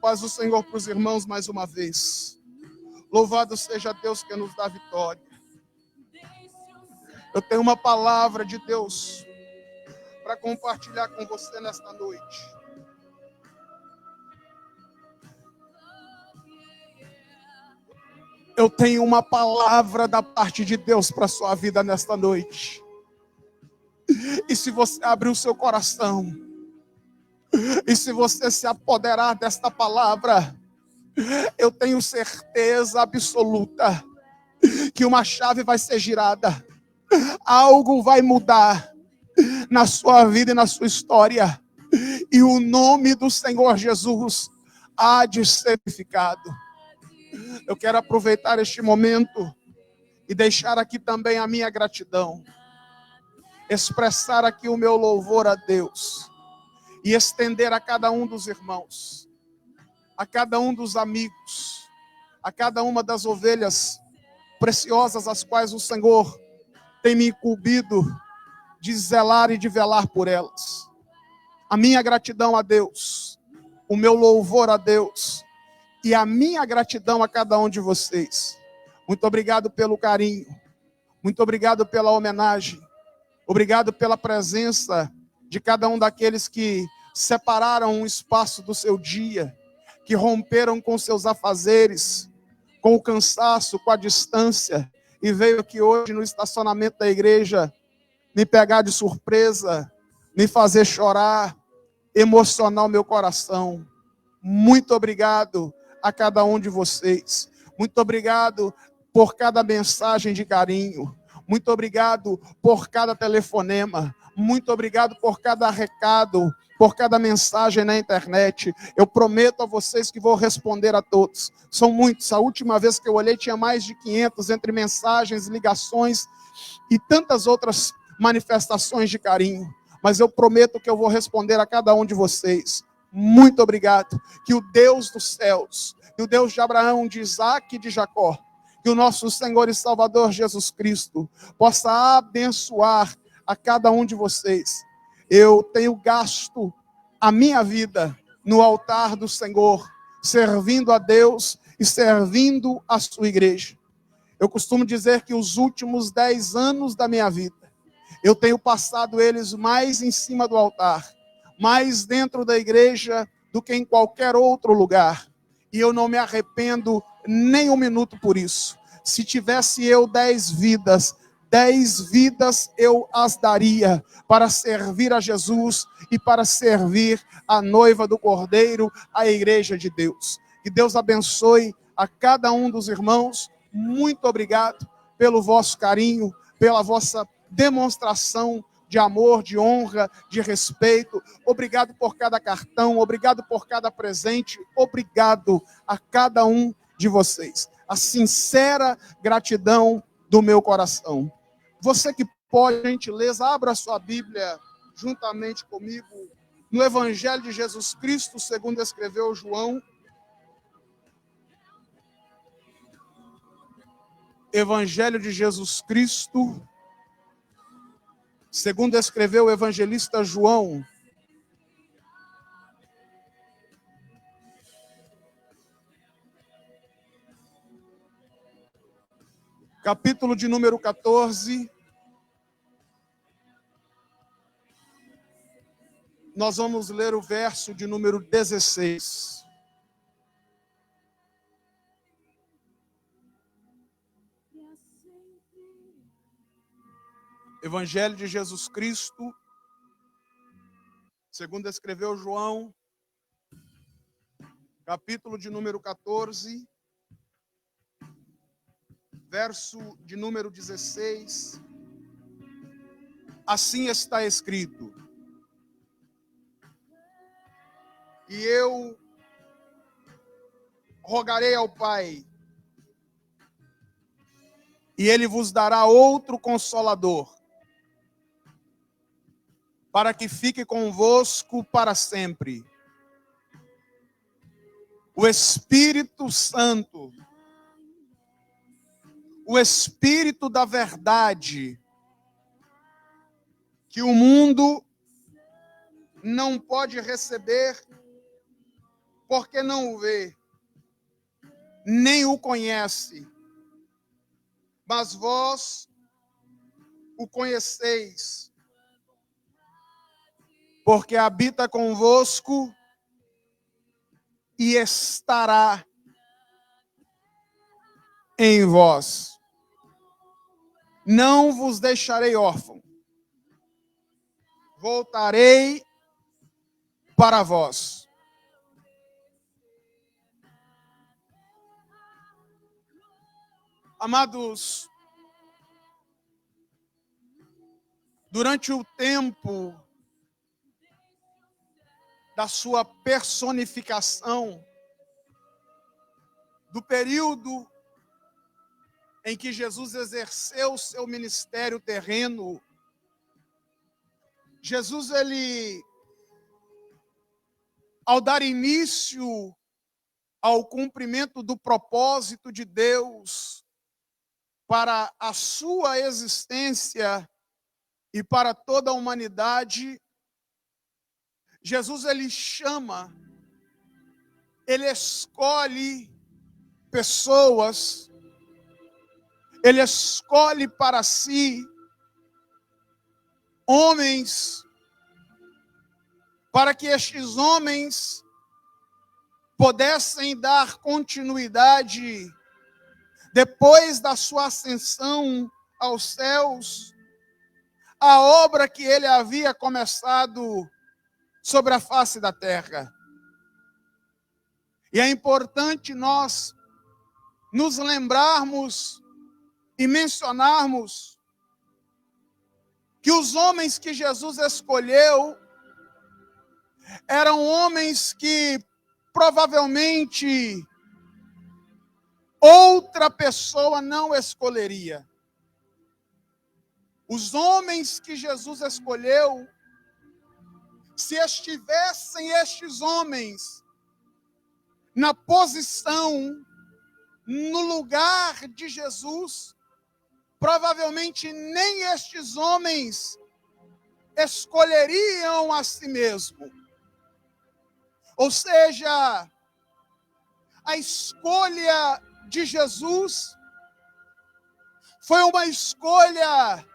paz do Senhor para os irmãos mais uma vez. Louvado seja Deus que nos dá vitória. Eu tenho uma palavra de Deus para compartilhar com você nesta noite. Eu tenho uma palavra da parte de Deus para a sua vida nesta noite. E se você abrir o seu coração, e se você se apoderar desta palavra, eu tenho certeza absoluta que uma chave vai ser girada. Algo vai mudar na sua vida e na sua história. E o nome do Senhor Jesus há de ser glorificado. Eu quero aproveitar este momento e deixar aqui também a minha gratidão. Expressar aqui o meu louvor a Deus. E estender a cada um dos irmãos, a cada um dos amigos, a cada uma das ovelhas preciosas as quais o Senhor tem me incumbido de zelar e de velar por elas. A minha gratidão a Deus, o meu louvor a Deus e a minha gratidão a cada um de vocês. Muito obrigado pelo carinho, muito obrigado pela homenagem, obrigado pela presença de cada um daqueles que separaram um espaço do seu dia, que romperam com seus afazeres, com o cansaço, com a distância, e veio aqui hoje no estacionamento da igreja me pegar de surpresa, me fazer chorar, emocionar o meu coração. Muito obrigado a cada um de vocês. Muito obrigado por cada mensagem de carinho. Muito obrigado por cada telefonema. Muito obrigado por cada recado, por cada mensagem na internet. Eu prometo a vocês que vou responder a todos. São muitos. A última vez que eu olhei tinha mais de 500 entre mensagens, ligações e tantas outras manifestações de carinho. Mas eu prometo que eu vou responder a cada um de vocês. Muito obrigado. Que o Deus dos céus, que o Deus de Abraão, de Isaac e de Jacó, que o nosso Senhor e Salvador Jesus Cristo possa abençoar a cada um de vocês. Eu tenho gasto a minha vida no altar do Senhor, servindo a Deus e servindo a sua igreja. Eu costumo dizer que os últimos 10 anos da minha vida, eu tenho passado eles mais em cima do altar, mais dentro da igreja do que em qualquer outro lugar. E eu não me arrependo nem um minuto por isso. Se tivesse eu 10 vidas eu as daria para servir a Jesus e para servir a noiva do Cordeiro, a igreja de Deus. Que Deus abençoe a cada um dos irmãos. Muito obrigado pelo vosso carinho, pela vossa demonstração de amor, de honra, de respeito. Obrigado por cada cartão, obrigado por cada presente, obrigado a cada um de vocês. A sincera gratidão do meu coração. Você que pode, gentileza, abra a sua Bíblia juntamente comigo no Evangelho de Jesus Cristo, segundo escreveu João. Evangelho de Jesus Cristo, segundo escreveu o evangelista João. Capítulo de número 14. Nós vamos ler o verso de número 16. Evangelho de Jesus Cristo, segundo escreveu João, capítulo de número 14, verso de número 16. Assim está escrito: e eu rogarei ao Pai, e Ele vos dará outro Consolador, para que fique convosco para sempre. O Espírito Santo, o Espírito da verdade, que o mundo não pode receber porque não o vê, nem o conhece. Mas vós o conheceis, porque habita convosco e estará em vós. Não vos deixarei órfão, voltarei para vós. Amados, durante o tempo da sua personificação, do período em que Jesus exerceu seu ministério terreno, Jesus, ele, ao dar início ao cumprimento do propósito de Deus para a sua existência e para toda a humanidade, Jesus, ele chama, ele escolhe pessoas, ele escolhe para si homens, para que estes homens pudessem dar continuidade depois da sua ascensão aos céus, a obra que ele havia começado sobre a face da terra. E é importante nós nos lembrarmos e mencionarmos que os homens que Jesus escolheu eram homens que provavelmente outra pessoa não escolheria. Os homens que Jesus escolheu, se estivessem estes homens na posição, no lugar de Jesus, provavelmente nem estes homens escolheriam a si mesmo. Ou seja, a escolha de Jesus foi uma escolha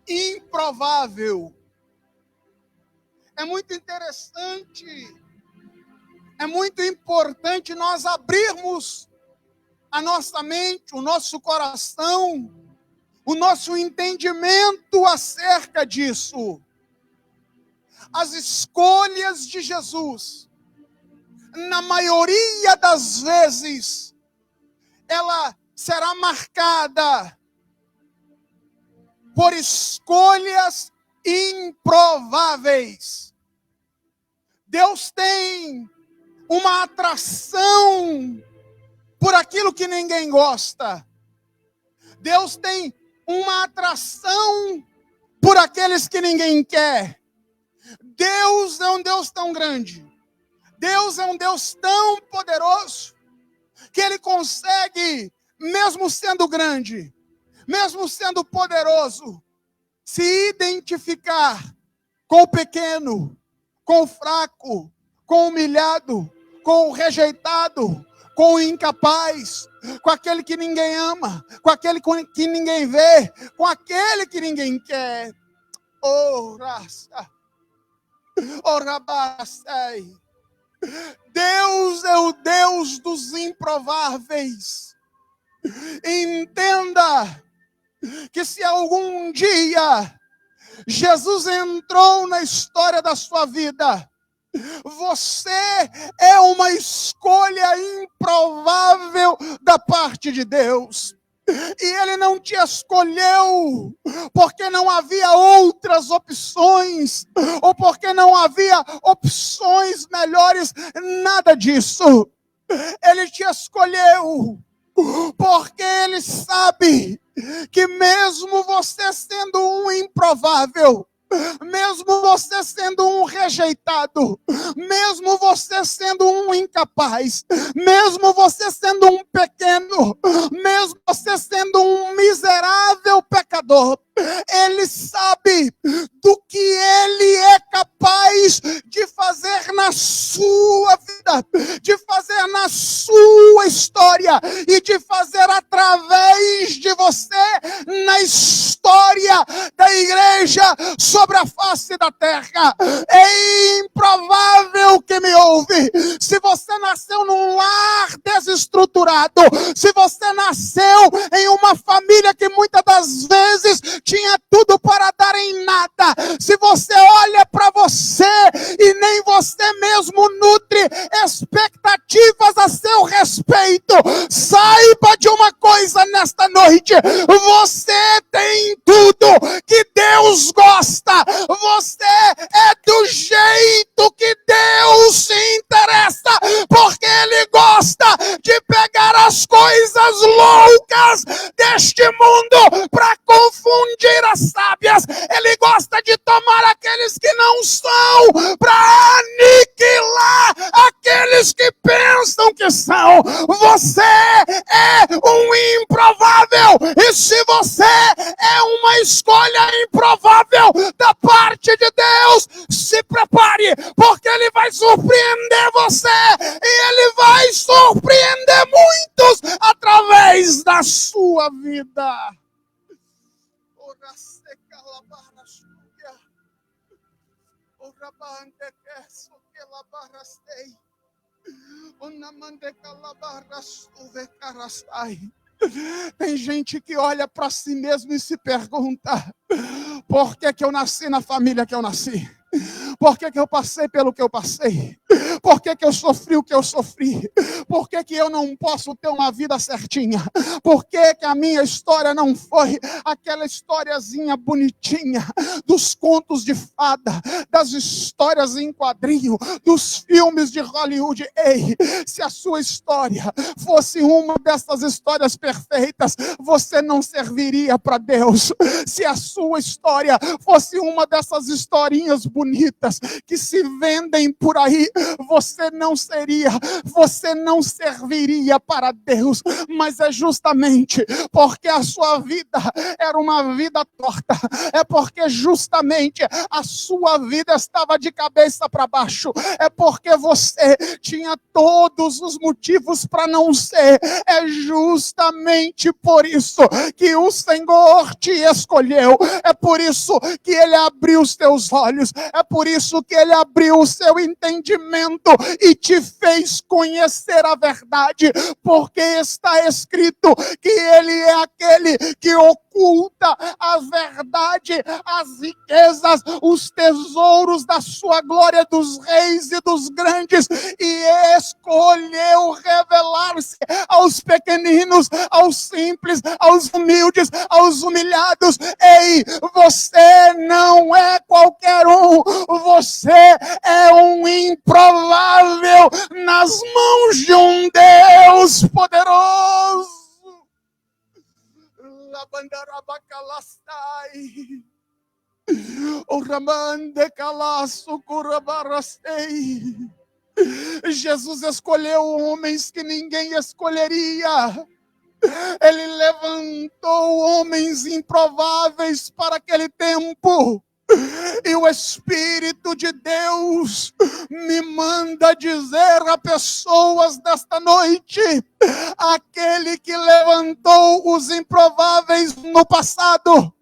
improvável. É muito interessante, é muito importante nós abrirmos a nossa mente, o nosso coração, o nosso entendimento acerca disso. As escolhas de Jesus, na maioria das vezes, ela será marcada por escolhas improváveis. Deus tem uma atração por aquilo que ninguém gosta. Deus tem uma atração por aqueles que ninguém quer. Deus é um Deus tão grande, Deus é um Deus tão poderoso, que Ele consegue, mesmo sendo grande, mesmo sendo poderoso, se identificar com o pequeno, com o fraco, com o humilhado, com o rejeitado, com o incapaz, com aquele que ninguém ama, com aquele que ninguém vê, com aquele que ninguém quer. Oh, raça! Oh, rabacei! Deus é o Deus dos improváveis. Entenda que se algum dia Jesus entrou na história da sua vida, você é uma escolha improvável da parte de Deus. E Ele não te escolheu porque não havia outras opções, ou porque não havia opções melhores, nada disso. Ele te escolheu porque Ele sabe que mesmo você sendo um improvável, mesmo você sendo um rejeitado, mesmo você sendo um incapaz, mesmo você sendo um pequeno, mesmo você sendo um miserável pecador, Ele sabe do que Ele é capaz de fazer na sua vida, de fazer na sua história e de fazer através de você na história da igreja sobre a face da terra. É improvável que me ouve. Se você nasceu num lar desestruturado, se você nasceu em uma família que muitas das vezes tinha tudo para dar em nada, se você olha para você e nem você mesmo nutre expectativas a seu respeito, saiba de uma coisa nesta noite: você tem tudo que Deus gosta, você é do jeito que Deus se interessa, porque Ele gosta de pegar as coisas loucas deste mundo para confundir as sábias. Ele gosta de tomar aqueles que não são para aniquilar aqueles que pensam que são. Você é um improvável, e se você é uma escolha improvável da parte de Deus, se prepare, porque Ele vai surpreender você, e Ele vai surpreender muitos através da sua vida. Tem gente que olha para si mesmo e se pergunta: por que eu nasci na família que eu nasci? Por que eu passei pelo que eu passei? Por que eu sofri o que eu sofri? Por que eu não posso ter uma vida certinha? Por que a minha história não foi aquela historiazinha bonitinha dos contos de fada, das histórias em quadrinho, dos filmes de Hollywood? Ei, se a sua história fosse uma dessas histórias perfeitas, você não serviria para Deus. Se a sua história fosse uma dessas historinhas bonitas que se vendem por aí, você não serviria para Deus. Mas é justamente porque a sua vida era uma vida torta, é porque justamente a sua vida estava de cabeça para baixo, é porque você tinha todos os motivos para não ser. É justamente por isso que o Senhor te escolheu, é por isso que Ele abriu os teus olhos, é por isso que Ele abriu o seu entendimento e te fez conhecer a verdade, porque está escrito que Ele é aquele que oculta a verdade, as riquezas, os tesouros da sua glória, dos reis e dos grandes, e escolheu revelar-se aos pequeninos, aos simples, aos humildes, aos humilhados. Ei, você não é qualquer um, você é um improvável nas mãos de um Deus poderoso. Jesus escolheu homens que ninguém escolheria. Ele levantou homens improváveis para aquele tempo. E o Espírito de Deus me manda dizer a pessoas desta noite: aquele que levantou os improváveis no passado,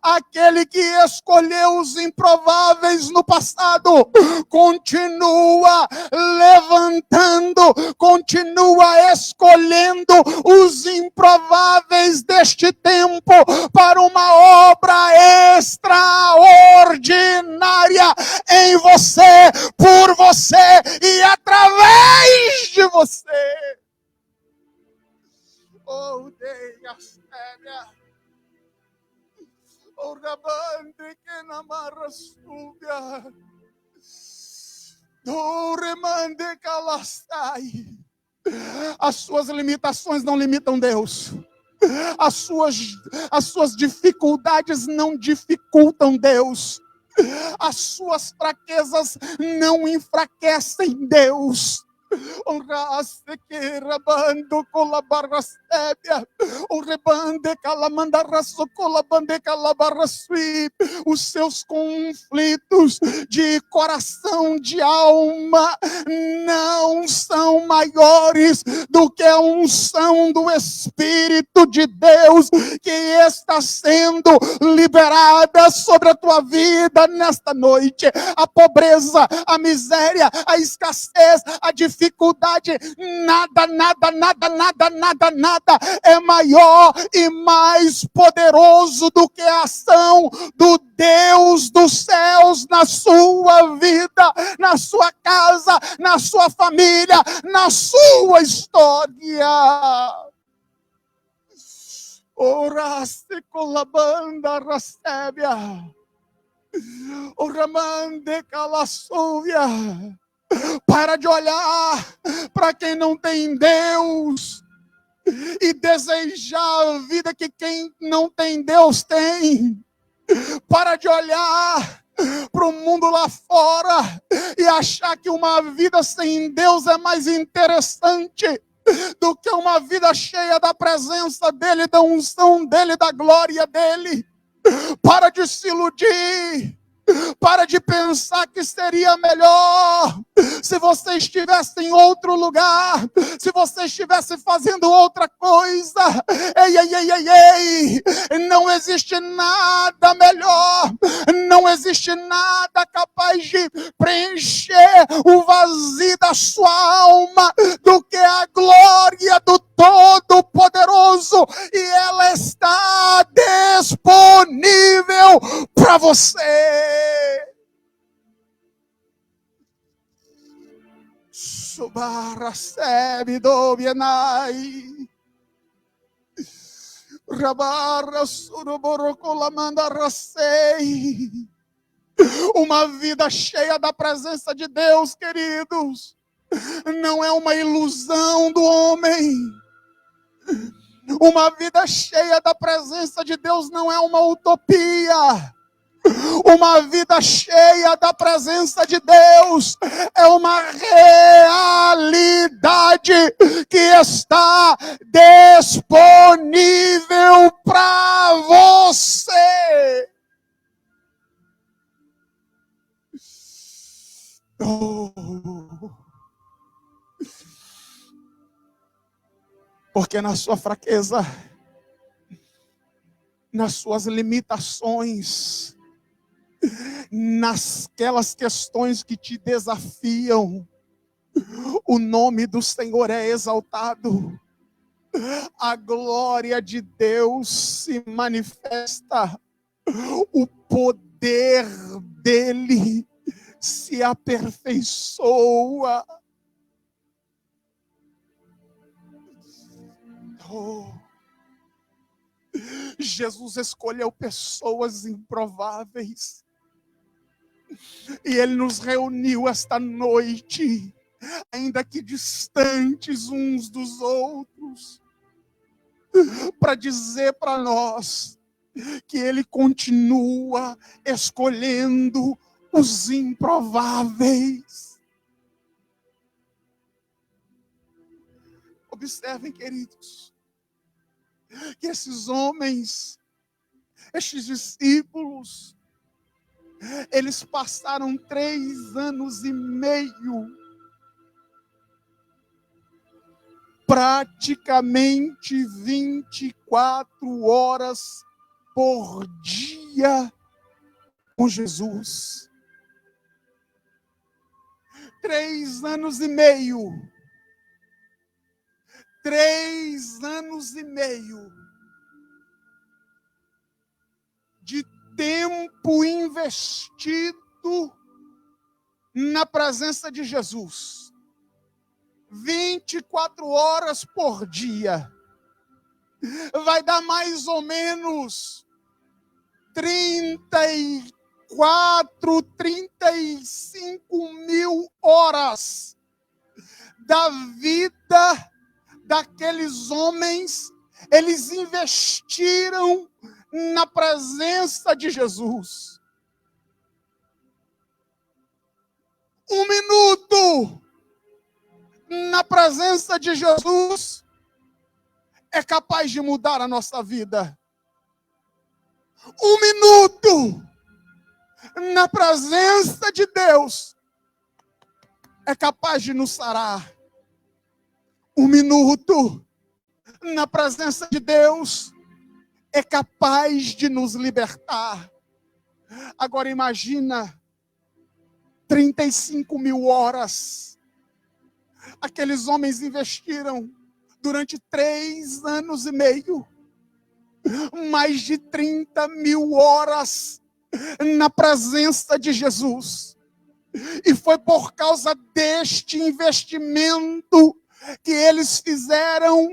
aquele que escolheu os improváveis no passado, continua levantando, continua escolhendo os improváveis deste tempo para uma obra extraordinária em você, por você e através de você. Oh, Deus, o rabande que namarras tubia, do remande calastai. As suas limitações não limitam Deus. As suas dificuldades não dificultam Deus. As suas fraquezas não enfraquecem Deus. Honraste que rabando com la barra sébia, o rebande calamanda raço com la bande calabarra sui, os seus conflitos de coração, de alma, não são maiores do que a unção do Espírito de Deus que está sendo liberada sobre a tua vida nesta noite. A pobreza, a miséria, a escassez, a dificuldade, nada é maior e mais poderoso do que a ação do Deus dos céus na sua vida, na sua casa, na sua família, na sua história. Oraste com a banda rasébia, o ramande calaçúvia. Para de olhar para quem não tem Deus e desejar a vida que quem não tem Deus tem. Para de olhar para o mundo lá fora e achar que uma vida sem Deus é mais interessante do que uma vida cheia da presença dEle, da unção dEle, da glória dEle. Para de se iludir. Para de pensar que seria melhor se você estivesse em outro lugar, se você estivesse fazendo outra coisa. Ei, não existe nada melhor, não existe nada capaz de preencher o vazio da sua alma do que a glória do Todo-Poderoso, e ela está disponível para você. Subarra sebi dobianai, rabarra suruborocolamanda racei. Uma vida cheia da presença de Deus, queridos, não é uma ilusão do homem. Uma vida cheia da presença de Deus não é uma utopia. Uma vida cheia da presença de Deus é uma realidade que está disponível para você. Porque na sua fraqueza, nas suas limitações, nasquelas questões que te desafiam, o nome do Senhor é exaltado. A glória de Deus se manifesta, o poder dele se aperfeiçoa. Jesus escolheu pessoas improváveis e Ele nos reuniu esta noite, ainda que distantes uns dos outros, para dizer para nós que Ele continua escolhendo os improváveis. Observem, queridos, que esses homens, estes discípulos, eles passaram 3 anos e meio, praticamente 24 horas por dia com Jesus. 3 anos e meio. 3 anos e meio de tempo investido na presença de Jesus. 24 horas por dia. Vai dar mais ou menos 34, 35 mil horas da vida daqueles homens. Eles investiram na presença de Jesus. 1 minuto na presença de Jesus é capaz de mudar a nossa vida. 1 minuto na presença de Deus é capaz de nos sarar. 1 minuto na presença de Deus é capaz de nos libertar. Agora imagina 35.000 horas. Aqueles homens investiram durante 3 anos e meio, mais de 30.000 horas na presença de Jesus. E foi por causa deste investimento que eles fizeram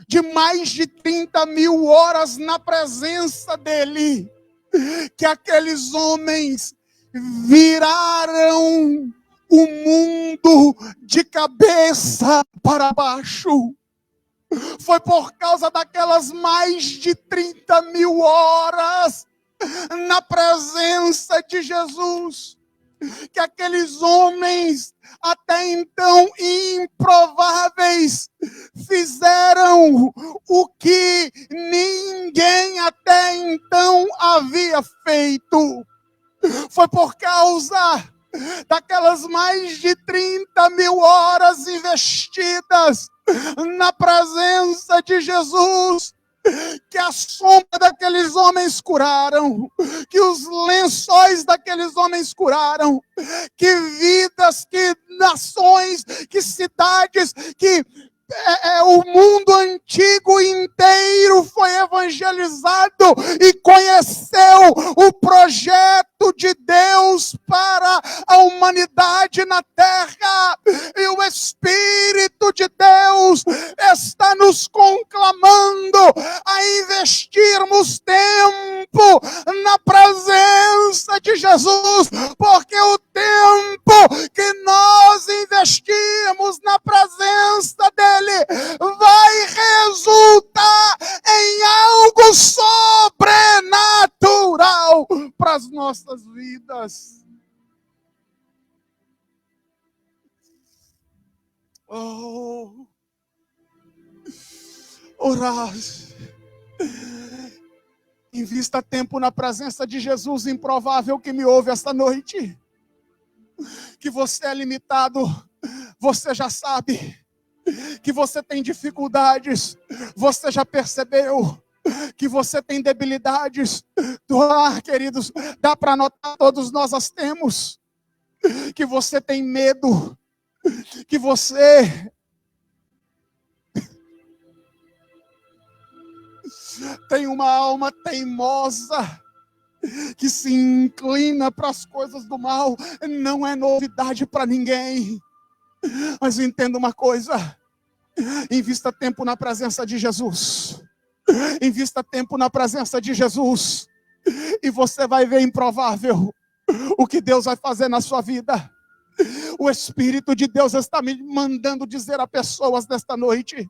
de mais de 30.000 horas na presença dele, que aqueles homens viraram o mundo de cabeça para baixo. Foi por causa daquelas mais de 30.000 horas na presença de Jesus que aqueles homens, até então improváveis, fizeram o que ninguém até então havia feito. Foi por causa daquelas mais de 30.000 horas investidas na presença de Jesus, que a sombra daqueles homens curaram, que os lençóis daqueles homens curaram, que vidas, que nações, que cidades, que o mundo antigo inteiro foi evangelizado e conheceu o projeto de Deus para a humanidade na terra. E o Espírito de Deus está nos conclamando a investirmos tempo na presença de Jesus, porque o tempo que nós investimos na presença dele vai resultar em algo sobrenatural para as nossas vidas. Oh, orar. Invista tempo na presença de Jesus, improvável que me ouve esta noite. Que você é limitado, você já sabe. Que você tem dificuldades, você já percebeu. Que você tem debilidades, queridos, dá para notar, todos nós as temos. Que você tem medo, que você tem uma alma teimosa, que se inclina para as coisas do mal. Não é novidade para ninguém. Mas entenda uma coisa: invista tempo na presença de Jesus. Invista tempo na presença de Jesus. E você vai ver improvável o que Deus vai fazer na sua vida. O Espírito de Deus está me mandando dizer a pessoas nesta noite: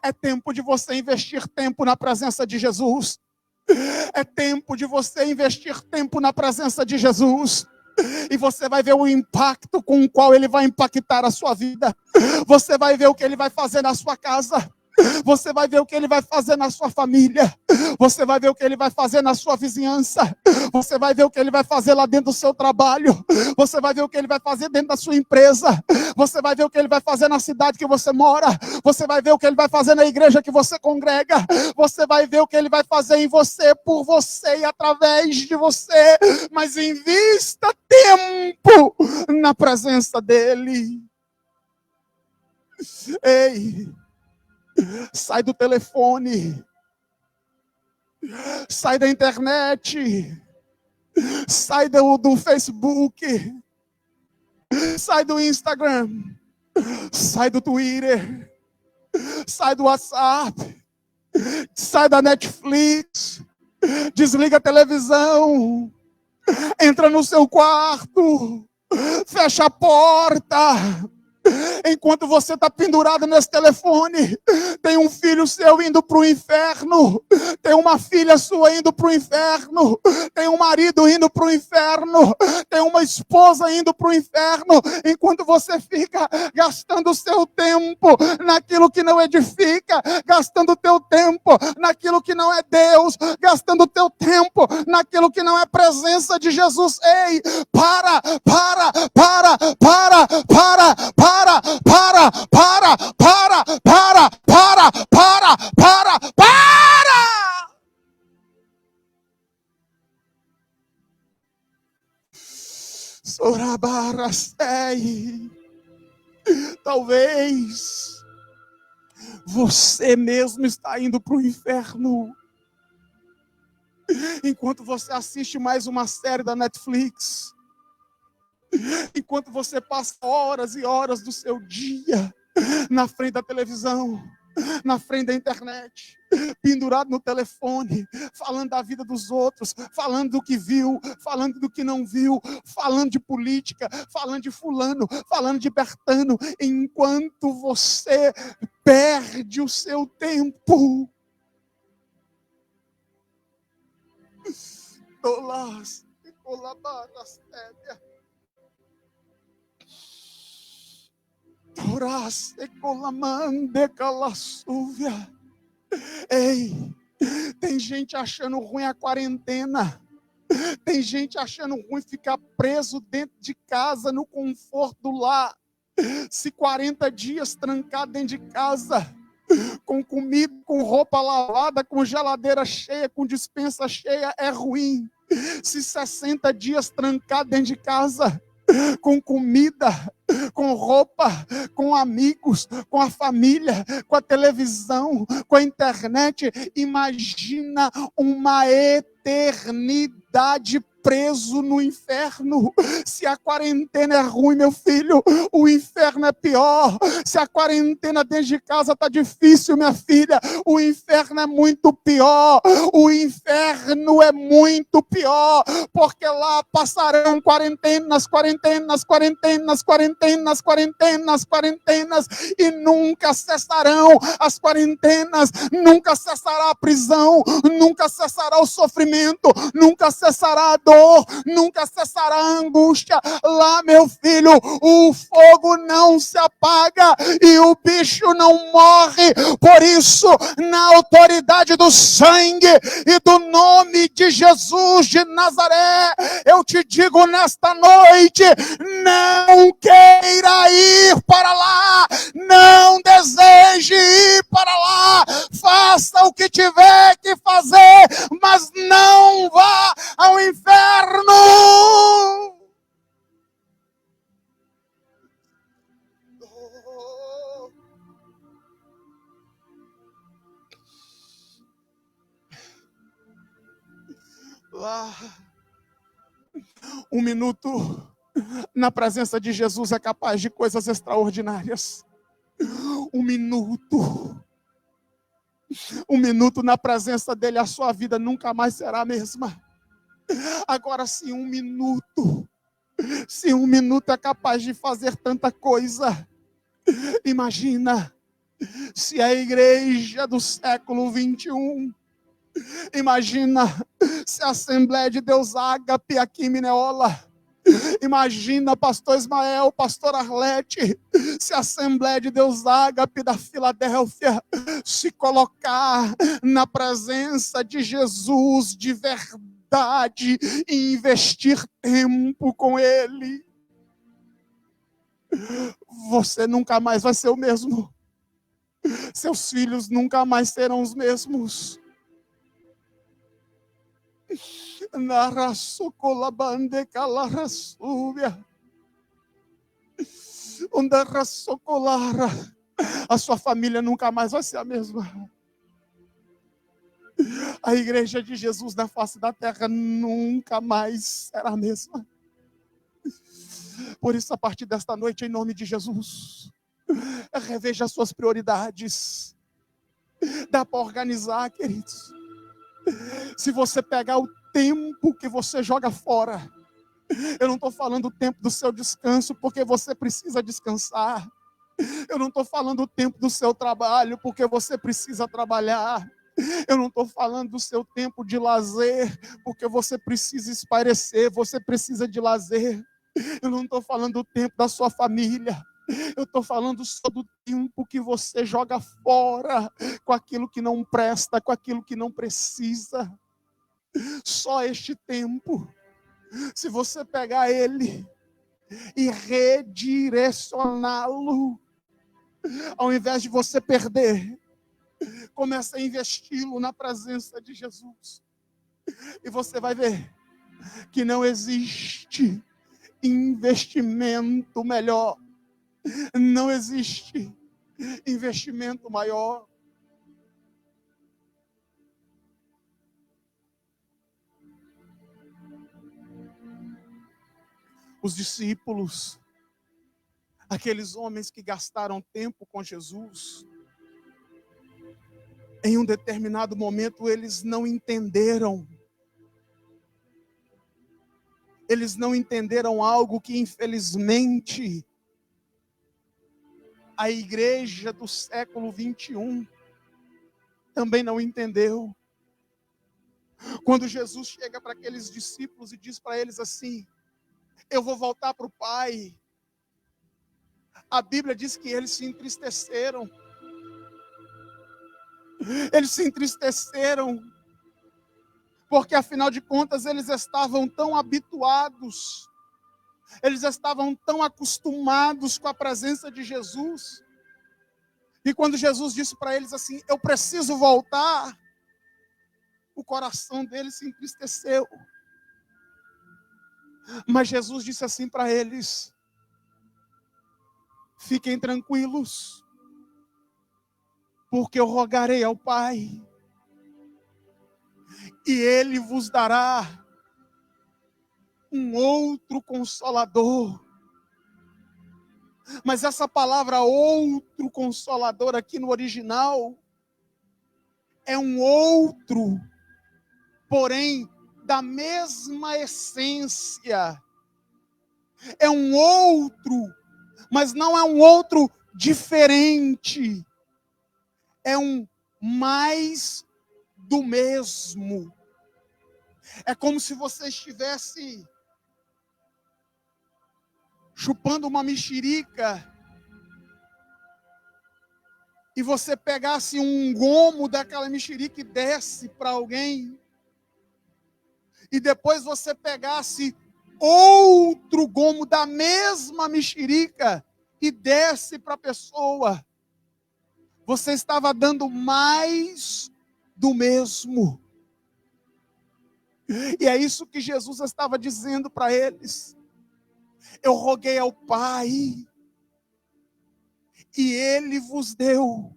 é tempo de você investir tempo na presença de Jesus. É tempo de você investir tempo na presença de Jesus. E você vai ver o impacto com o qual ele vai impactar a sua vida. Você vai ver o que ele vai fazer na sua casa. Você vai ver o que ele vai fazer na sua família. Você vai ver o que ele vai fazer na sua vizinhança. Você vai ver o que ele vai fazer lá dentro do seu trabalho. Você vai ver o que ele vai fazer dentro da sua empresa. Você vai ver o que ele vai fazer na cidade que você mora. Você vai ver o que ele vai fazer na igreja que você congrega. Você vai ver o que ele vai fazer em você, por você e através de você. Mas invista tempo na presença dele. Ei, sai do telefone, sai da internet, sai do Facebook, sai do Instagram, sai do Twitter, sai do WhatsApp, sai da Netflix, desliga a televisão, entra no seu quarto, fecha a porta, Enquanto você está pendurado nesse telefone, tem um filho seu indo para o inferno, tem uma filha sua indo para o inferno, tem um marido indo para o inferno, tem uma esposa indo para o inferno, enquanto você fica gastando o seu tempo naquilo que não edifica, gastando o teu tempo naquilo que não é Deus, gastando o teu tempo naquilo que não é presença de Jesus. Ei, para, Sorabarastei. Talvez você mesmo está indo para o inferno, enquanto você assiste mais uma série da Netflix, enquanto você passa horas e horas do seu dia na frente da televisão, na frente da internet, pendurado no telefone, falando da vida dos outros, falando do que viu, falando do que não viu, falando de política, falando de fulano, falando de Bertano, enquanto você perde o seu tempo. Ei, tem gente achando ruim a quarentena. Tem gente achando ruim ficar preso dentro de casa, no conforto do lar. Se 40 dias trancado dentro de casa, com comida, com roupa lavada, com geladeira cheia, com despensa cheia, é ruim. Se 60 dias trancado dentro de casa, com comida, com roupa, com amigos, com a família, com a televisão, com a internet, imagina uma eternidade preso no inferno. Se a quarentena é ruim, meu filho, o inferno é pior. Se a quarentena dentro de casa está difícil, minha filha, o inferno é muito pior. O inferno é muito pior, porque lá passarão quarentenas, e nunca cessarão as quarentenas, nunca cessará a prisão, nunca cessará o sofrimento, nunca cessará a dor, nunca cessará a angústia. Lá, meu filho, o fogo não se apaga e o bicho não morre. Por isso, na autoridade do sangue e do nome de Jesus de Nazaré, eu te digo nesta noite: não queira ir para lá, não deseje ir para lá, faça o que tiver que fazer, mas não vá ao inferno. Lá, um minuto na presença de Jesus é capaz de coisas extraordinárias. Um minuto na presença dele, a sua vida nunca mais será a mesma. Agora, se um minuto é capaz de fazer tanta coisa, imagina se a igreja do século 21, imagina se a Assembleia de Deus Ágape aqui em Mineola, imagina pastor Ismael, pastor Arlete, se a Assembleia de Deus Ágape da Filadélfia se colocar na presença de Jesus de verdade e investir tempo com Ele, você nunca mais vai ser o mesmo. Seus filhos nunca mais serão os mesmos. A sua família nunca mais vai ser a mesma. A igreja de Jesus na face da terra nunca mais será a mesma. Por isso, a partir desta noite, em nome de Jesus, reveja as suas prioridades. Dá para organizar, queridos. Se você pegar o tempo que você joga fora, eu não estou falando o tempo do seu descanso, porque você precisa descansar. Eu não estou falando do tempo do seu trabalho, porque você precisa trabalhar. Eu não estou falando do seu tempo de lazer, porque você precisa espairecer, você precisa de lazer. Eu não estou falando do tempo da sua família. Eu estou falando só do tempo que você joga fora com aquilo que não presta, com aquilo que não precisa. Só este tempo, se você pegar ele e redirecioná-lo, ao invés de você perder, comece a investi-lo na presença de Jesus. E você vai ver que não existe investimento melhor. Não existe investimento maior. Os discípulos, aqueles homens que gastaram tempo com Jesus, em um determinado momento eles não entenderam. Eles não entenderam algo que, infelizmente, a igreja do século 21 também não entendeu. Quando Jesus chega para aqueles discípulos e diz para eles assim: eu vou voltar para o Pai. A Bíblia diz que eles se entristeceram. Eles se entristeceram, porque afinal de contas eles estavam tão habituados, eles estavam tão acostumados com a presença de Jesus, e quando Jesus disse para eles assim: eu preciso voltar, o coração deles se entristeceu. Mas Jesus disse assim para eles: fiquem tranquilos, porque eu rogarei ao Pai, e Ele vos dará um outro Consolador. Mas essa palavra outro Consolador aqui no original é um outro, porém da mesma essência. É um outro, mas não é um outro diferente. É um mais do mesmo. É como se você estivesse chupando uma mexerica e você pegasse um gomo daquela mexerica e desse para alguém, e depois você pegasse outro gomo da mesma mexerica e desse para a pessoa. Você estava dando mais do mesmo. E é isso que Jesus estava dizendo para eles. Eu roguei ao Pai, e Ele vos deu.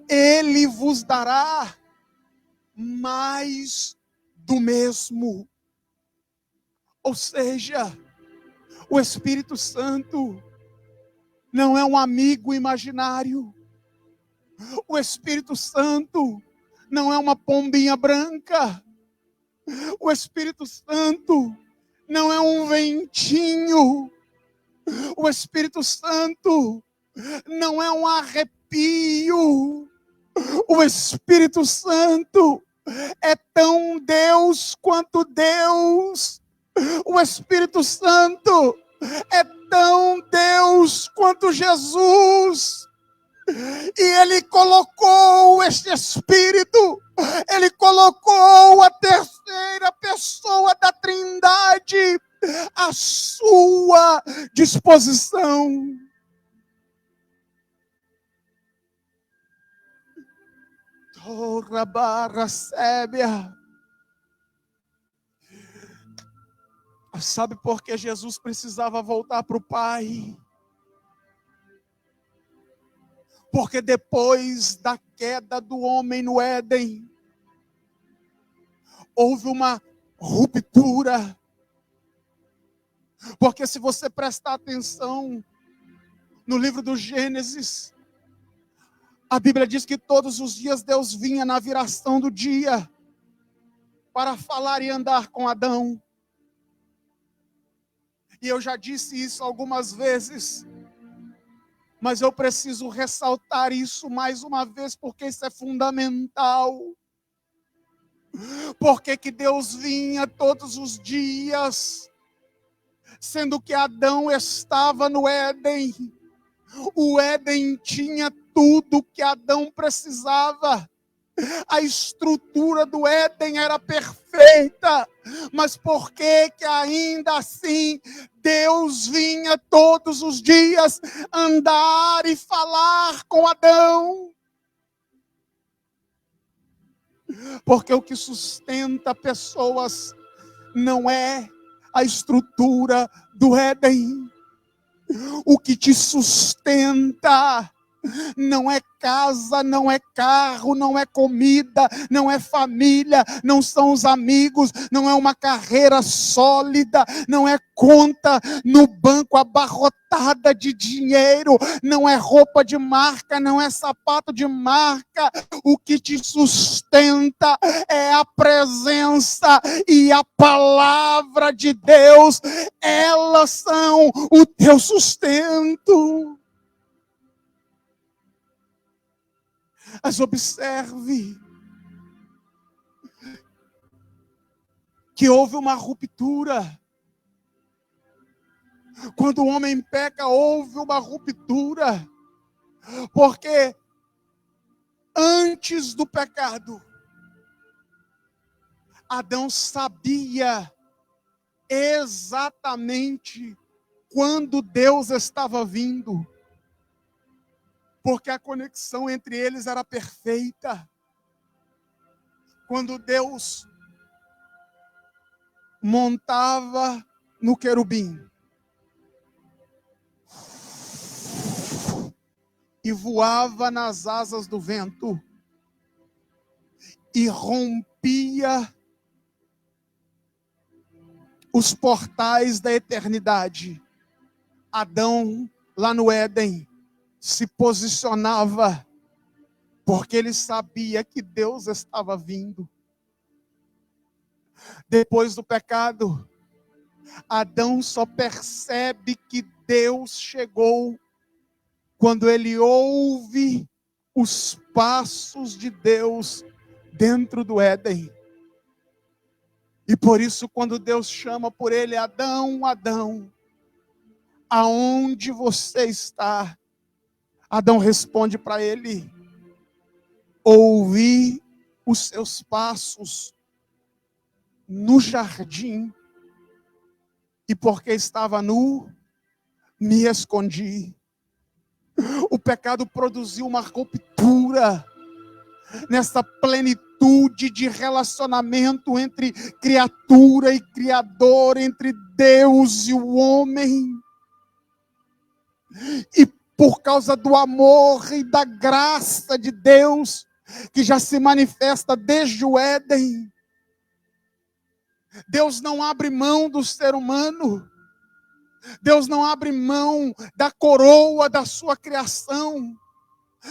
Ele vos dará mais do mesmo. Ou seja, o Espírito Santo não é um amigo imaginário. O Espírito Santo não é uma pombinha branca. O Espírito Santo não é um ventinho. O Espírito Santo não é um arrepio. O Espírito Santo é tão Deus quanto Deus. O Espírito Santo é tão Deus quanto Jesus. E Ele colocou este Espírito, Ele colocou a terceira pessoa da Trindade à sua disposição. Torra barra sébia. Sabe por que Jesus precisava voltar para o Pai? Porque depois da queda do homem no Éden, houve uma ruptura. Porque se você prestar atenção no livro do Gênesis, a Bíblia diz que todos os dias Deus vinha na viração do dia para falar e andar com Adão. E eu já disse isso algumas vezes. Mas eu preciso ressaltar isso mais uma vez, porque isso é fundamental. Por que Deus vinha todos os dias, sendo que Adão estava no Éden? O Éden tinha tudo que Adão precisava. A estrutura do Éden era perfeita, mas por que ainda assim Deus vinha todos os dias andar e falar com Adão? Porque o que sustenta pessoas não é a estrutura do Éden. O que te sustenta não é casa, não é carro, não é comida, não é família, não são os amigos, não é uma carreira sólida, não é conta no banco abarrotada de dinheiro, não é roupa de marca, não é sapato de marca. O que te sustenta é a presença e a palavra de Deus. Elas são o teu sustento. Mas observe que houve uma ruptura. Quando o homem peca, houve uma ruptura. Porque antes do pecado, Adão sabia exatamente quando Deus estava vindo. Porque a conexão entre eles era perfeita. Quando Deus montava no querubim e voava nas asas do vento e rompia os portais da eternidade, Adão, lá no Éden, se posicionava, porque ele sabia que Deus estava vindo. Depois do pecado, Adão só percebe que Deus chegou quando ele ouve os passos de Deus dentro do Éden. E por isso, quando Deus chama por ele, Adão, Adão, aonde você está? Adão responde para ele: ouvi os seus passos no jardim, e porque estava nu, me escondi. O pecado produziu uma ruptura nessa plenitude de relacionamento entre criatura e criador, entre Deus e o homem. E por causa do amor e da graça de Deus, que já se manifesta desde o Éden, Deus não abre mão do ser humano. Deus não abre mão da coroa da sua criação,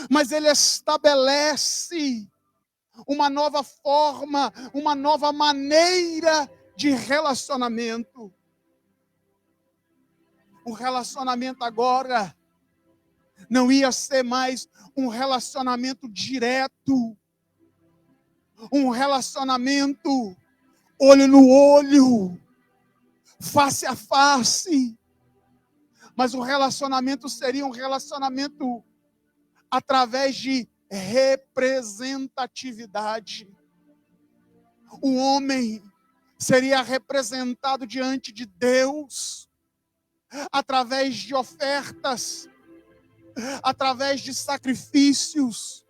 mas Ele estabelece uma nova forma, uma nova maneira de relacionamento. O relacionamento agora não ia ser mais um relacionamento direto, um relacionamento olho no olho, face a face, mas o relacionamento seria um relacionamento através de representatividade. O homem seria representado diante de Deus através de ofertas, através de sacrifícios,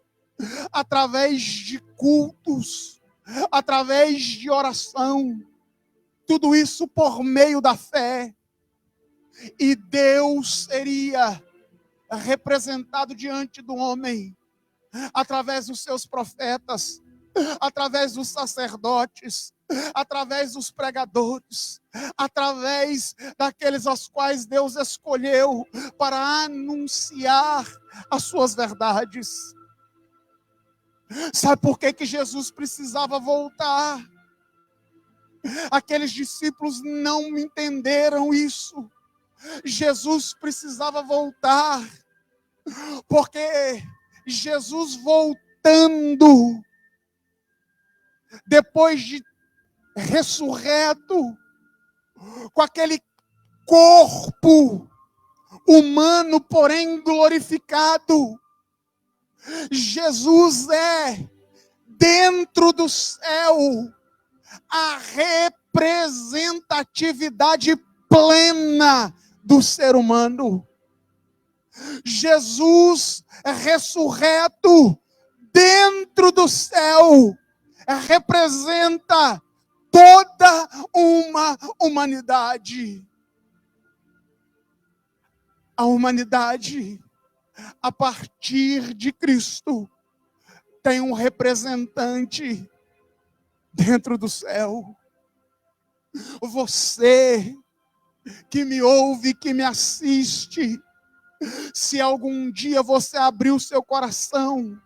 através de cultos, através de oração. Tudo isso por meio da fé. E Deus seria representado diante do homem através dos seus profetas, através dos sacerdotes, através dos pregadores, através daqueles aos quais Deus escolheu para anunciar as suas verdades. Sabe por que Jesus precisava voltar? Aqueles discípulos não entenderam isso. Jesus precisava voltar Porque Jesus voltando, depois de ressurreto, com aquele corpo humano, porém glorificado, Jesus é, dentro do céu, a representatividade plena do ser humano. Jesus ressurreto dentro do céu representa toda uma humanidade. A humanidade, a partir de Cristo, tem um representante dentro do céu. Você que me ouve, que me assiste, se algum dia você abriu seu coração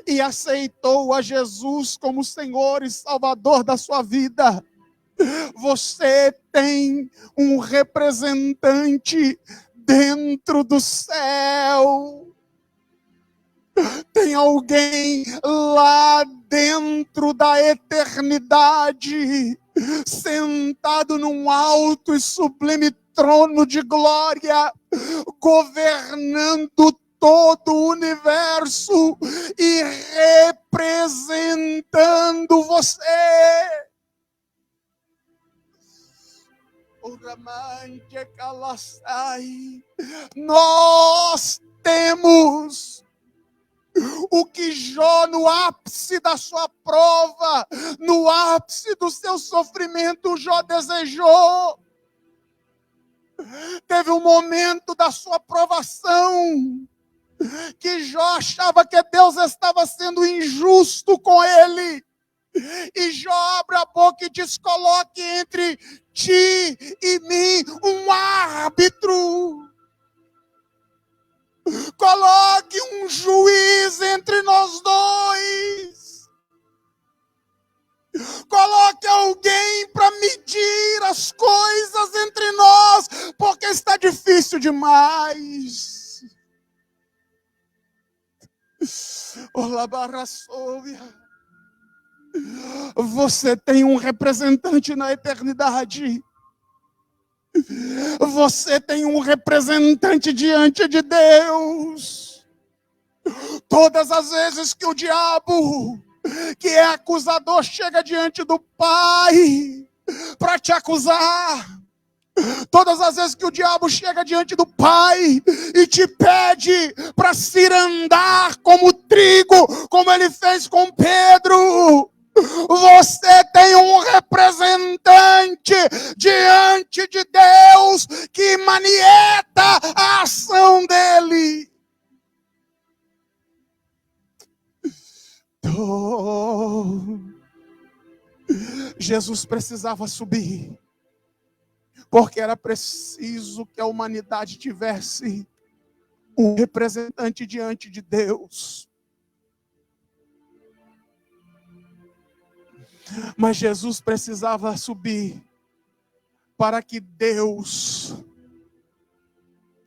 e aceitou a Jesus como Senhor e Salvador da sua vida, você tem um representante dentro do céu. Tem alguém lá dentro da eternidade, sentado num alto e sublime trono de glória, governando todo o universo e representando você. Nós temos o que Jó, no ápice da sua prova, no ápice do seu sofrimento, Jó desejou. Teve um momento da sua provação que Jó achava que Deus estava sendo injusto com ele. E Jó abre a boca e diz: coloque entre ti e mim um árbitro. Coloque um juiz entre nós dois. Coloque alguém para medir as coisas entre nós, porque está difícil demais. Você tem um representante na eternidade. Você tem um representante diante de Deus. Todas as vezes que o diabo, que é acusador, chega diante do Pai para te acusar, todas as vezes que o diabo chega diante do Pai e te pede para cirandar como trigo, como ele fez com Pedro, você tem um representante diante de Deus que manieta a ação dele. Jesus precisava subir, porque era preciso que a humanidade tivesse um representante diante de Deus. Mas Jesus precisava subir para que Deus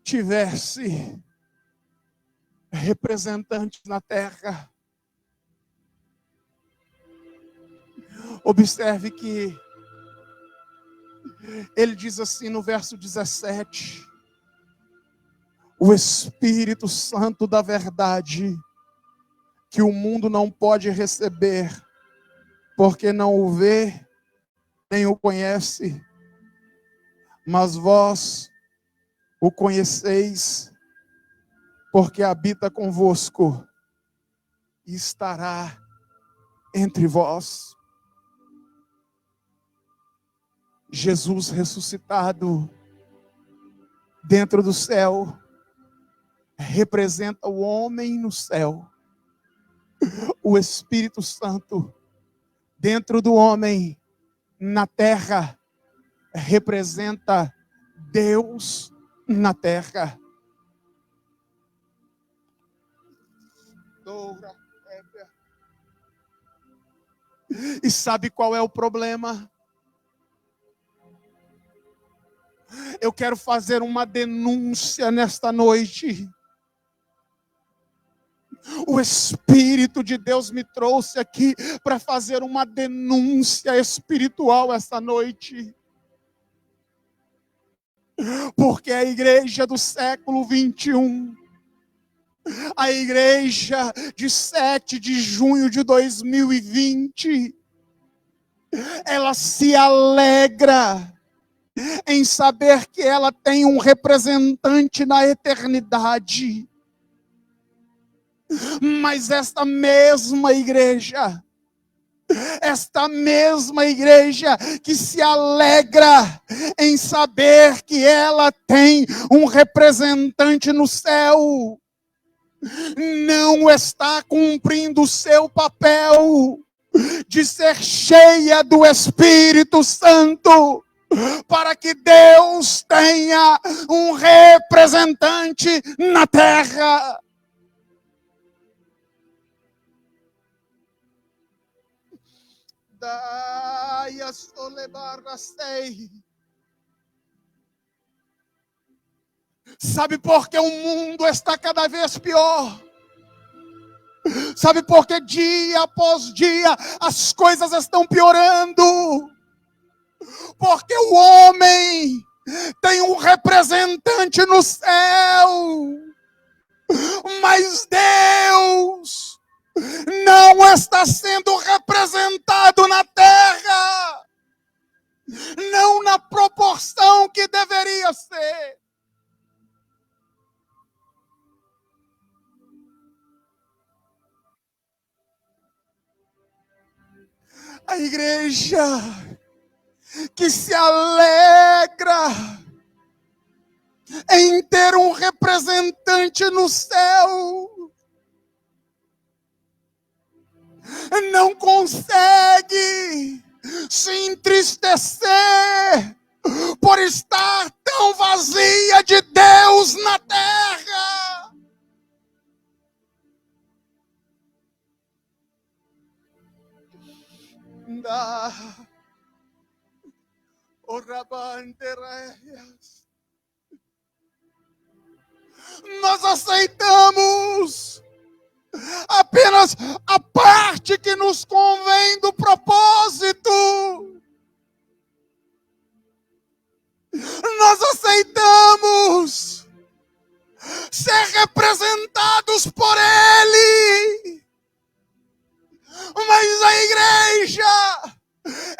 tivesse representantes na terra. Observe que ele diz assim no verso 17: o Espírito Santo da verdade, que o mundo não pode receber, porque não o vê, nem o conhece, mas vós o conheceis, porque habita convosco e estará entre vós. Jesus ressuscitado dentro do céu representa o homem no céu. O Espírito Santo dentro do homem na terra representa Deus na terra. E sabe qual é o problema? Eu quero fazer uma denúncia nesta noite. O Espírito de Deus me trouxe aqui para fazer uma denúncia espiritual esta noite. Porque a igreja do século 21, a igreja de 7 de junho de 2020, ela se alegra em saber que ela tem um representante na eternidade. Mas esta mesma igreja que se alegra em saber que ela tem um representante no céu, não está cumprindo o seu papel de ser cheia do Espírito Santo, para que Deus tenha um representante na terra. Sabe por que o mundo está cada vez pior? Sabe por que dia após dia as coisas estão piorando? Porque o homem tem um representante no céu, mas Deus não está sendo representado na terra, não na proporção que deveria ser. A igreja que se alegra em ter um representante no céu, não consegue se entristecer por estar tão vazia de Deus na terra. Nós aceitamos apenas a parte que nos convém do propósito. Nós aceitamos ser representados por Ele, mas a igreja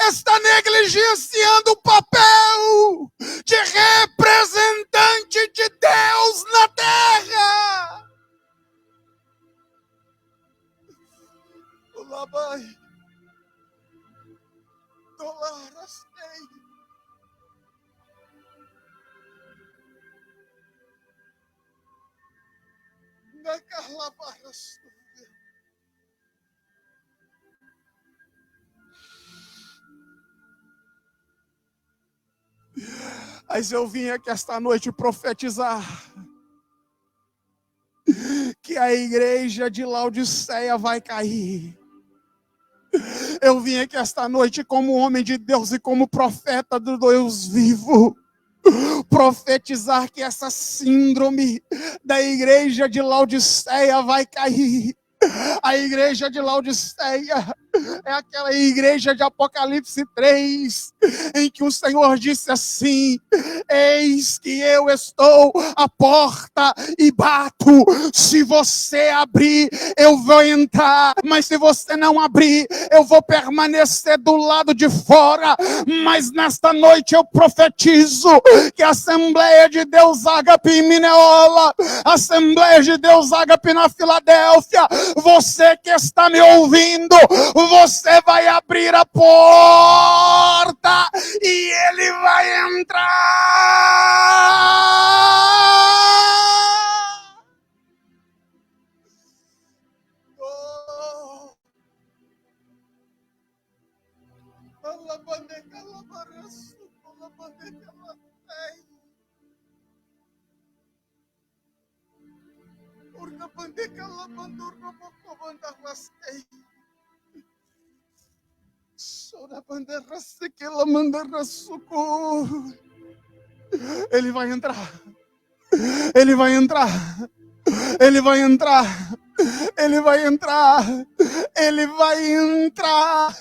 está negligenciando o papel de representante de Deus na terra. Mas eu vim aqui esta noite profetizar que a igreja de Laodiceia vai cair. Eu vim aqui esta noite como homem de Deus e como profeta do Deus vivo, profetizar que essa síndrome da igreja de Laodiceia vai cair. A igreja de Laodiceia é aquela igreja de Apocalipse 3, em que o Senhor disse assim: eis que eu estou à porta e bato, se você abrir, eu vou entrar, mas se você não abrir, eu vou permanecer do lado de fora. Mas nesta noite eu profetizo que a Assembleia de Deus Ágape em Mineola, a Assembleia de Deus Ágape na Filadélfia, você que está me ouvindo, você vai abrir a porta e ele vai entrar. Oh. Ele vai entrar. Ele vai entrar. Ele vai entrar. Ele vai entrar, ele vai entrar,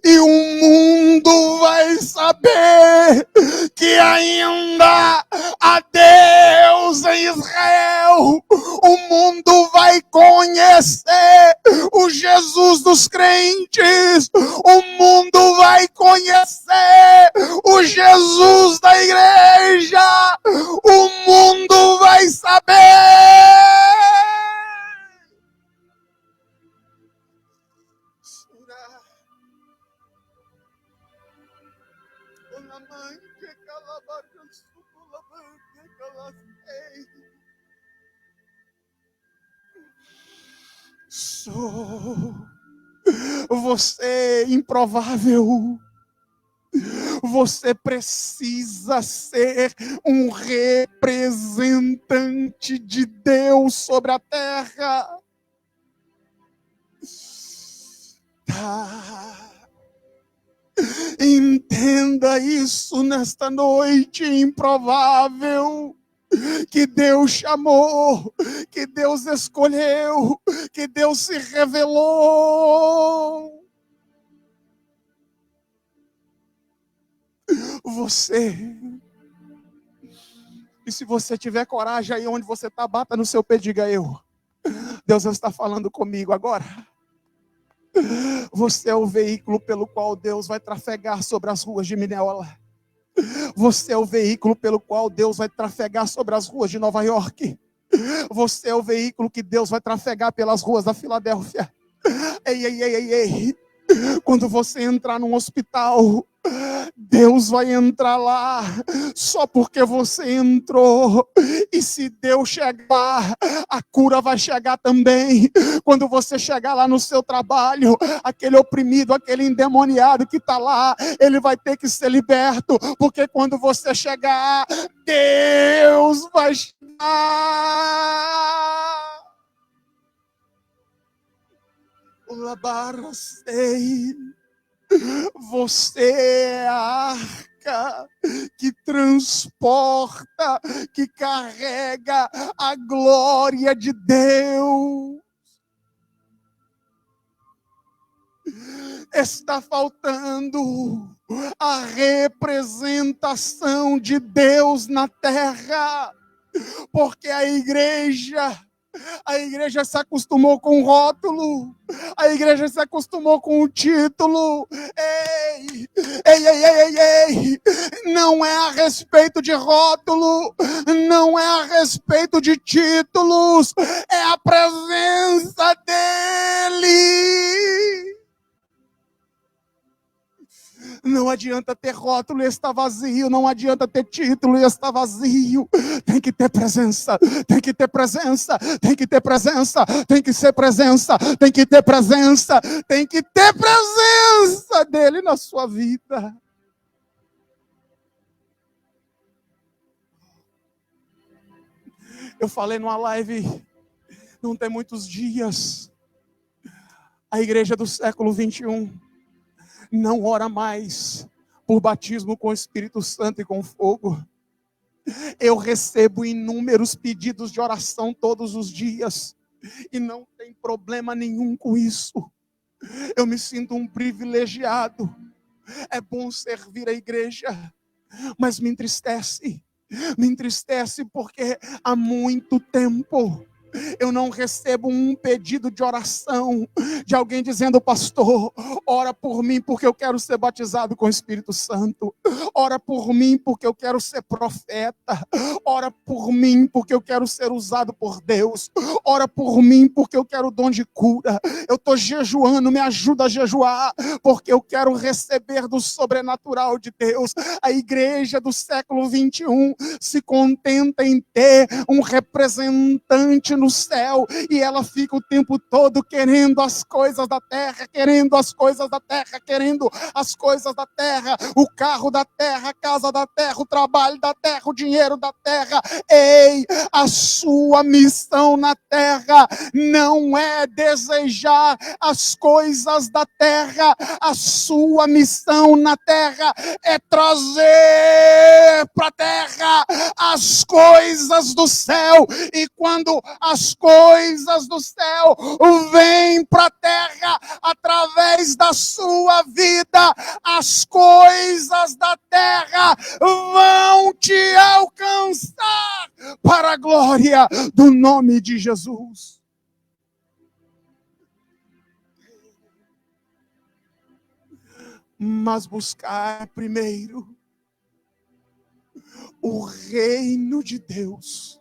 e o mundo vai saber que ainda há Deus em Israel. O mundo vai conhecer o Jesus dos crentes, o mundo vai conhecer o Jesus da igreja, o mundo vai saber. Você improvável, você precisa ser um representante de Deus sobre a terra. Entenda isso nesta noite improvável, que Deus chamou, que Deus escolheu, que Deus se revelou. Você. E se você tiver coragem aí onde você está, bata no seu pé e diga: eu. Deus está falando comigo agora. Você é o veículo pelo qual Deus vai trafegar sobre as ruas de Mineola. Você é o veículo pelo qual Deus vai trafegar sobre as ruas de Nova York. Você é o veículo que Deus vai trafegar pelas ruas da Filadélfia. Ei. Quando você entrar num hospital, Deus vai entrar lá só porque você entrou. E se Deus chegar, a cura vai chegar também. Quando você chegar lá no seu trabalho, aquele oprimido, aquele endemoniado que está lá, ele vai ter que ser liberto. Porque quando você chegar, Deus vai chegar. Você é a arca que transporta, que carrega a glória de Deus. Está faltando a representação de Deus na terra, porque a igreja se acostumou com o rótulo, a igreja se acostumou com o título. Ei, não é a respeito de rótulo, não é a respeito de títulos, é a presença dele. Não adianta ter rótulo e estar vazio, não adianta ter título e estar vazio. Tem que ter presença, tem que ter presença, tem que ter presença, tem que ser presença, tem que ter presença, tem que ter presença dele na sua vida. Eu falei numa live, não tem muitos dias, a igreja do século 21 não ora mais por batismo com o Espírito Santo e com fogo. Eu recebo inúmeros pedidos de oração todos os dias e não tem problema nenhum com isso. Eu me sinto um privilegiado. É bom servir a igreja, mas me entristece porque há muito tempo eu não recebo um pedido de oração de alguém dizendo: pastor, ora por mim porque eu quero ser batizado com o Espírito Santo, ora por mim porque eu quero ser profeta, ora por mim porque eu quero ser usado por Deus, ora por mim porque eu quero o dom de cura. Eu estou jejuando, me ajuda a jejuar, porque eu quero receber do sobrenatural de Deus. A igreja do século 21 se contenta em ter um representante no céu, e ela fica o tempo todo querendo as coisas da terra, querendo as coisas da terra, querendo as coisas da terra, o carro da terra, a casa da terra, o trabalho da terra, o dinheiro da terra. Ei, a sua missão na terra não é desejar as coisas da terra, a sua missão na terra é trazer para a terra as coisas do céu. E quando a as coisas do céu vêm para a terra através da sua vida. As coisas da terra vão te alcançar para a glória do nome de Jesus. Mas buscar primeiro o reino de Deus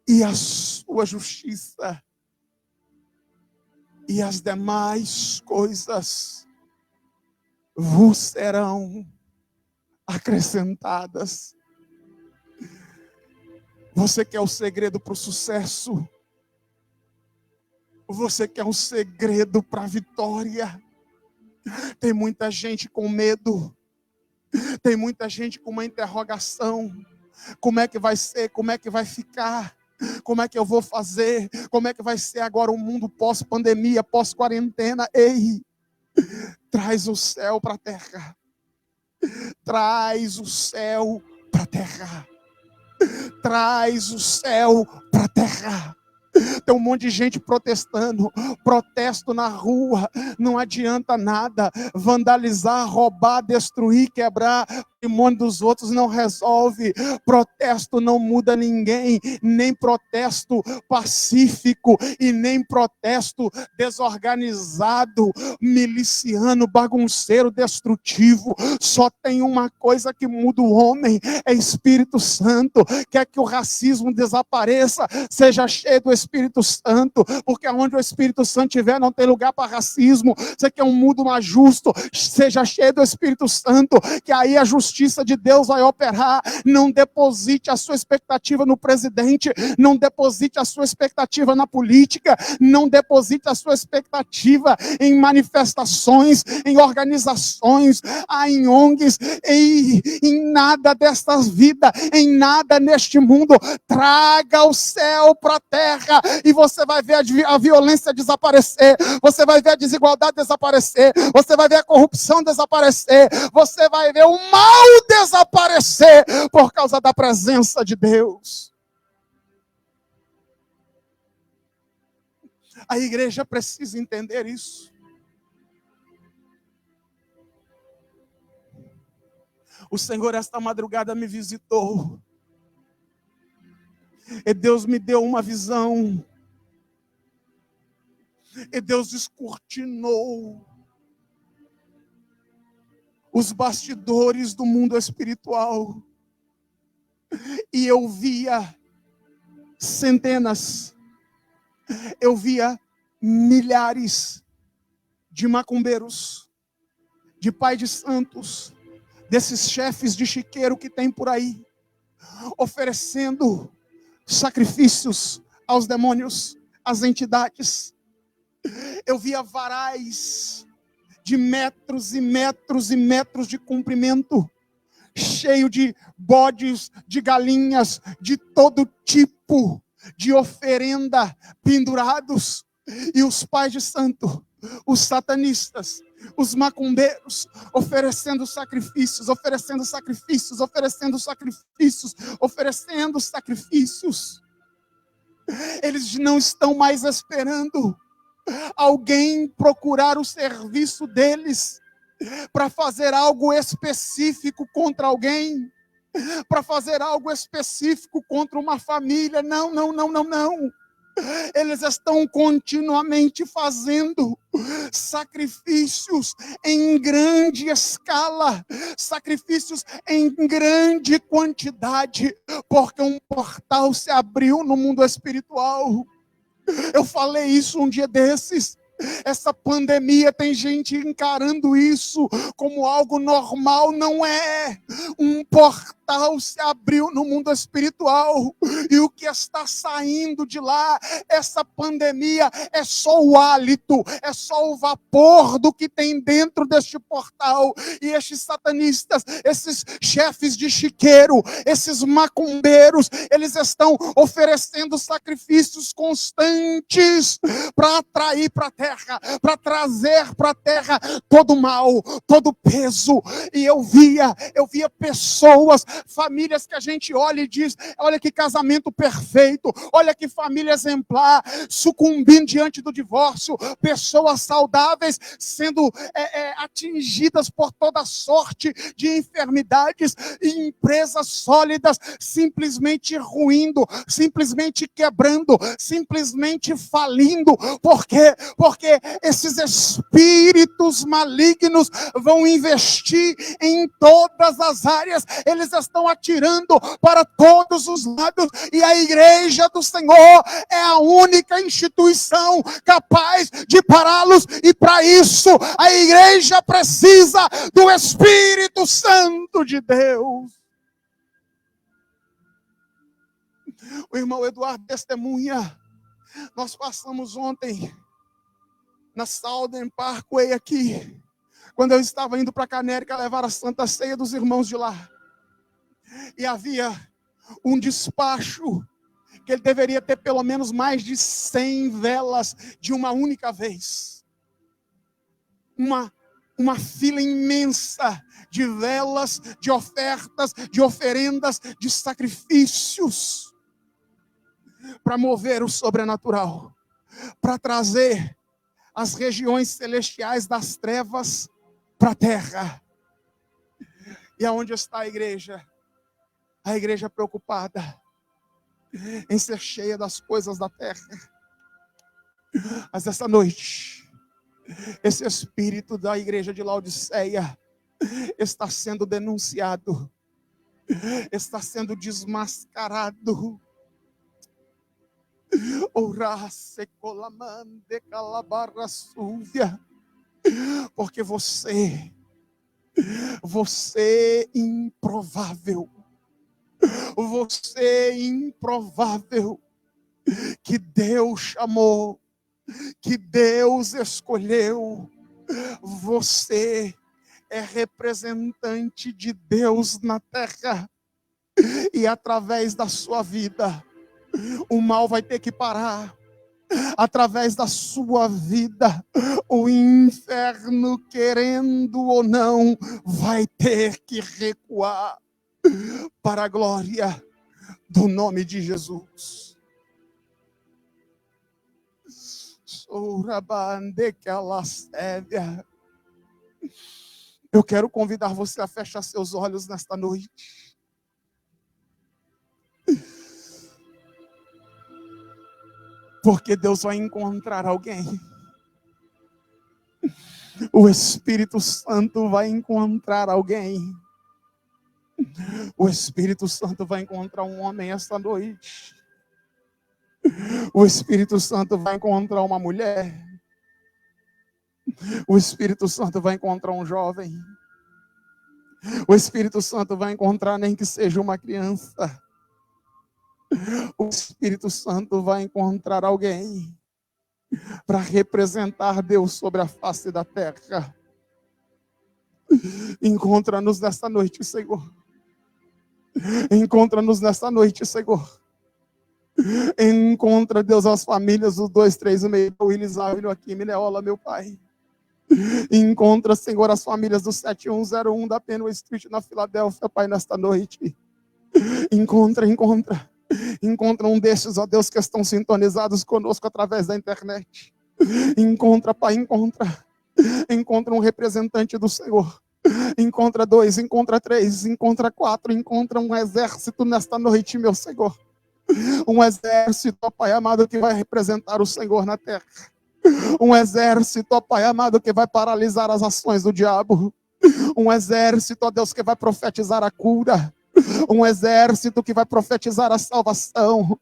e a sua justiça, e as demais coisas vos serão acrescentadas. Você quer o segredo para o sucesso? Você quer um segredo para a vitória? Tem muita gente com medo. Tem muita gente com uma interrogação. Como é que vai ser? Como é que vai ficar? Como é que eu vou fazer? Como é que vai ser agora o mundo pós-pandemia, pós-quarentena? Ei, traz o céu para a terra. Traz o céu para a terra. Traz o céu para a terra. Tem um monte de gente protestando. Protesto na rua não adianta nada. Vandalizar, roubar, destruir, quebrar o patrimônio dos outros não resolve. Protesto não muda ninguém. Nem protesto pacífico e nem protesto desorganizado, miliciano, bagunceiro, destrutivo. Só tem uma coisa que muda o homem, é Espírito Santo. Quer que o racismo desapareça? Seja cheio do Espírito Santo, porque onde o Espírito Santo estiver, não tem lugar para racismo. Você quer um mundo mais justo? Seja cheio do Espírito Santo, que aí a justiça de Deus vai operar. Não deposite a sua expectativa no presidente, não deposite a sua expectativa na política, não deposite a sua expectativa em manifestações, em organizações, em ONGs, em nada destas vidas, em nada neste mundo. Traga o céu para a terra e você vai ver a violência desaparecer, você vai ver a desigualdade desaparecer, você vai ver a corrupção desaparecer, você vai ver o mal desaparecer por causa da presença de Deus. A igreja precisa entender isso. O Senhor esta madrugada me visitou. E Deus me deu uma visão. E Deus descortinou os bastidores do mundo espiritual. E eu via centenas, eu via milhares de macumbeiros, de pai de santos, desses chefes de chiqueiro que tem por aí, oferecendo sacrifícios aos demônios, às entidades. Eu via varais de metros e metros e metros de comprimento, cheio de bodes, de galinhas, de todo tipo de oferenda pendurados. E os pais de santo, os satanistas, os macumbeiros, oferecendo sacrifícios, oferecendo sacrifícios, oferecendo sacrifícios, oferecendo sacrifícios. Eles não estão mais esperando alguém procurar o serviço deles para fazer algo específico contra alguém, para fazer algo específico contra uma família. Não. Eles estão continuamente fazendo sacrifícios em grande escala, sacrifícios em grande quantidade, porque um portal se abriu no mundo espiritual. Eu falei isso um dia desses. Essa pandemia, tem gente encarando isso como algo normal. Não é. Um portal se abriu no mundo espiritual, e o que está saindo de lá, essa pandemia, é só o hálito, é só o vapor do que tem dentro deste portal. E estes satanistas, esses chefes de chiqueiro, esses macumbeiros, eles estão oferecendo sacrifícios constantes para atrair para a terra, para trazer para a terra todo o mal, todo o peso. E eu via pessoas famílias que a gente olha e diz: olha que casamento perfeito, olha que família exemplar, sucumbindo diante do divórcio, pessoas saudáveis sendo atingidas por toda sorte de enfermidades, e empresas sólidas simplesmente ruindo, simplesmente quebrando, simplesmente falindo. Por quê? Porque esses espíritos malignos vão investir em todas as áreas, eles estão atirando para todos os lados, e a igreja do Senhor é a única instituição capaz de pará-los, e para isso a igreja precisa do Espírito Santo de Deus. O irmão Eduardo testemunha. Nós passamos ontem na Southern Parkway aqui, quando eu estava indo para a Canérica levar a Santa Ceia dos irmãos de lá. E havia um despacho que ele deveria ter pelo menos mais de 100 velas de uma única vez. Uma fila imensa de velas, de ofertas, de oferendas, de sacrifícios, para mover o sobrenatural, para trazer as regiões celestiais das trevas para a terra. E aonde está a igreja? A igreja preocupada em ser cheia das coisas da terra. Mas essa noite, esse espírito da igreja de Laodiceia está sendo denunciado, está sendo desmascarado. Porque você improvável, que Deus chamou, que Deus escolheu, você é representante de Deus na terra, e através da sua vida, o mal vai ter que parar. Através da sua vida, o inferno, querendo ou não, vai ter que recuar para a glória do nome de Jesus. Eu quero convidar você a fechar seus olhos nesta noite. Porque Deus vai encontrar alguém. O Espírito Santo vai encontrar alguém. O Espírito Santo vai encontrar um homem esta noite. O Espírito Santo vai encontrar uma mulher. O Espírito Santo vai encontrar um jovem. O Espírito Santo vai encontrar nem que seja uma criança. O Espírito Santo vai encontrar alguém para representar Deus sobre a face da terra. Encontra-nos nesta noite, Senhor. Encontra-nos nesta noite, Senhor. Encontra, Deus, as famílias dos 236, o Willis Ávila aqui, Mineola, meu Pai. Encontra, Senhor, as famílias do 7101 da Penway Street, na Filadélfia, Pai, nesta noite. Encontra um destes, ó Deus, que estão sintonizados conosco através da internet. Encontra, Pai, encontra um representante do Senhor. Encontra 2, encontra 3, encontra 4, encontra um exército nesta noite, meu Senhor. Um exército, ó Pai amado, que vai representar o Senhor na terra. Um exército, ó Pai amado, que vai paralisar as ações do diabo. Um exército, ó Deus, que vai profetizar a cura. Um exército que vai profetizar a salvação.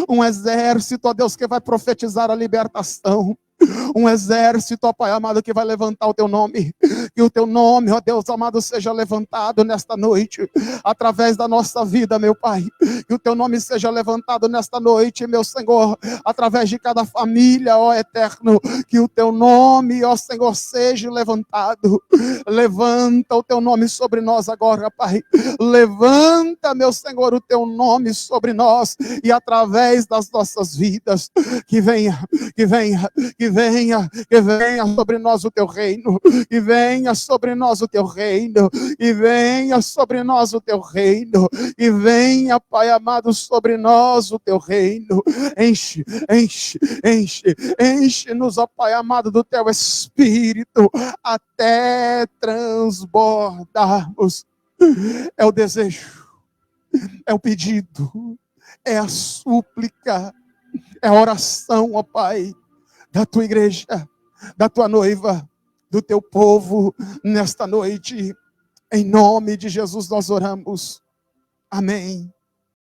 Um exército, ó Deus, que vai profetizar a libertação. Um exército, ó Pai amado, que vai levantar o teu nome. Que o teu nome, ó Deus amado, seja levantado nesta noite, através da nossa vida, meu Pai. Que o teu nome seja levantado nesta noite, meu Senhor, através de cada família, ó Eterno. Que o teu nome, ó Senhor, seja levantado. Levanta o teu nome sobre nós agora, Pai. Levanta, meu Senhor, o teu nome sobre nós, e através das nossas vidas, que venha que venha sobre nós o teu reino, que venha sobre nós o teu reino, e venha sobre nós o teu reino, e venha, Pai amado, sobre nós o teu reino. Enche, enche, enche, enche-nos, ó Pai amado, do teu Espírito, até transbordarmos. É o desejo, é o pedido, é a súplica, é a oração, ó Pai, da tua igreja, da tua noiva, do teu povo, nesta noite. Em nome de Jesus nós oramos. Amém.